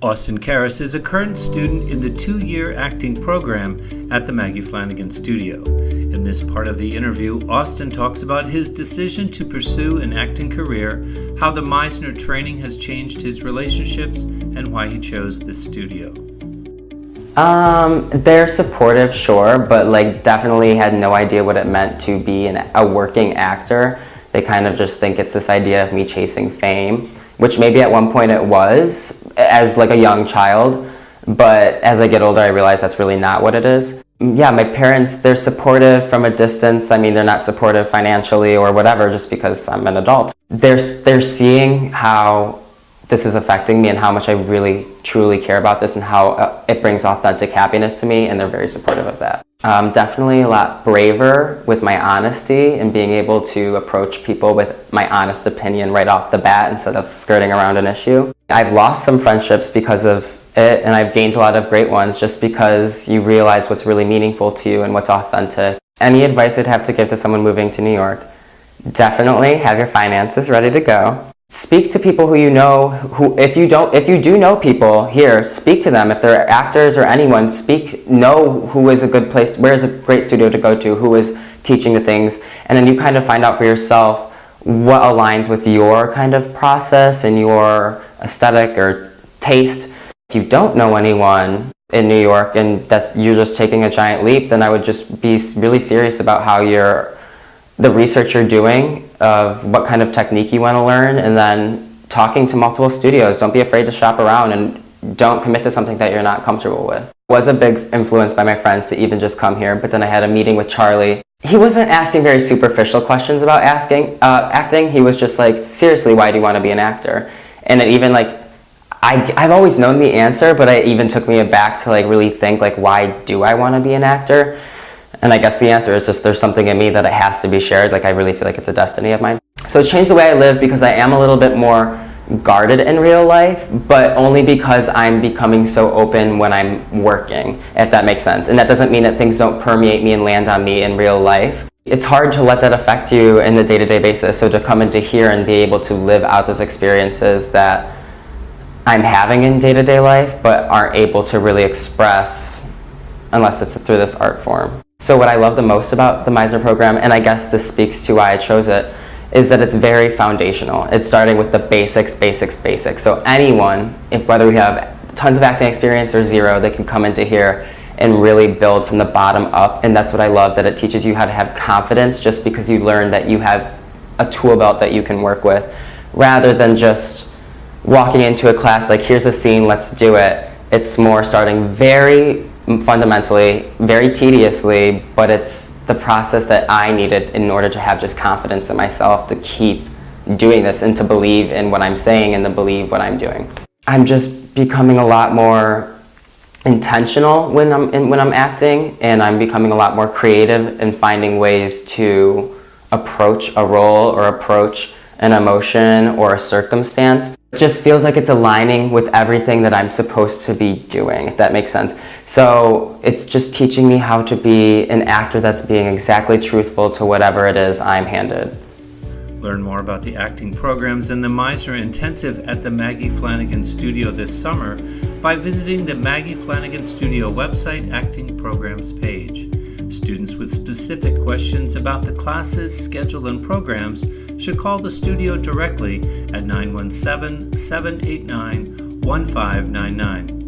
Austin Kairis is a current student in the 2-year acting program at the Maggie Flanigan Studio. In this part of the interview, Austin talks about his decision to pursue an acting career, how the Meisner training has changed his relationships, and why he chose this studio. They're supportive, sure, but definitely had no idea what it meant to be a working actor. They kind of just think it's this idea of me chasing fame, which maybe at one point it was as a young child, but as I get older I realize that's really not what it is. Yeah, my parents, they're supportive from a distance. I mean, they're not supportive financially or whatever just because I'm an adult. They're seeing how this is affecting me and how much I really truly care about this and how it brings authentic happiness to me, and they're very supportive of that. Definitely a lot braver with my honesty and being able to approach people with my honest opinion right off the bat instead of skirting around an issue. I've lost some friendships because of it, and I've gained a lot of great ones just because you realize what's really meaningful to you and what's authentic. Any advice I'd have to give to someone moving to New York? Definitely have your finances ready to go. Speak to people who you know, if you do know people here, speak to them. If they're actors or anyone, know who is a good place, where is a great studio to go to, who is teaching the things, and then you kind of find out for yourself what aligns with your kind of process and your aesthetic or taste. If you don't know anyone in New York and you're just taking a giant leap, then I would just be really serious about how the research you're doing of what kind of technique you want to learn, and then talking to multiple studios. Don't be afraid to shop around and don't commit to something that you're not comfortable with. I was a big influence by my friends to even just come here, but then I had a meeting with Charlie. He wasn't asking very superficial questions about acting. He was just seriously, why do you want to be an actor? And it even I've always known the answer, but it even took me aback to really think why do I want to be an actor? And I guess the answer is just there's something in me that it has to be shared. I really feel like it's a destiny of mine. So it's changed the way I live because I am a little bit more guarded in real life, but only because I'm becoming so open when I'm working, if that makes sense. And that doesn't mean that things don't permeate me and land on me in real life. It's hard to let that affect you in the day-to-day basis. So to come into here and be able to live out those experiences that I'm having in day-to-day life, but aren't able to really express unless it's through this art form. So what I love the most about the Meisner program, and I guess this speaks to why I chose it, is that it's very foundational. It's starting with the basics. So anyone, whether we have tons of acting experience or zero, they can come into here and really build from the bottom up. And that's what I love, that it teaches you how to have confidence just because you learn that you have a tool belt that you can work with, rather than just walking into a class here's a scene, let's do it. It's more starting very fundamentally, very tediously, but it's the process that I needed in order to have just confidence in myself to keep doing this and to believe in what I'm saying and to believe what I'm doing. I'm just becoming a lot more intentional when I'm acting, and I'm becoming a lot more creative in finding ways to approach a role or approach an emotion or a circumstance. It just feels like it's aligning with everything that I'm supposed to be doing, if that makes sense. So it's just teaching me how to be an actor that's being exactly truthful to whatever it is I'm handed. Learn more about the acting programs and the Meisner Intensive at the Maggie Flanigan Studio this summer by visiting the Maggie Flanigan Studio website Acting Programs page. Students with specific questions about the classes, schedule, and programs should call the studio directly at 917-789-1599.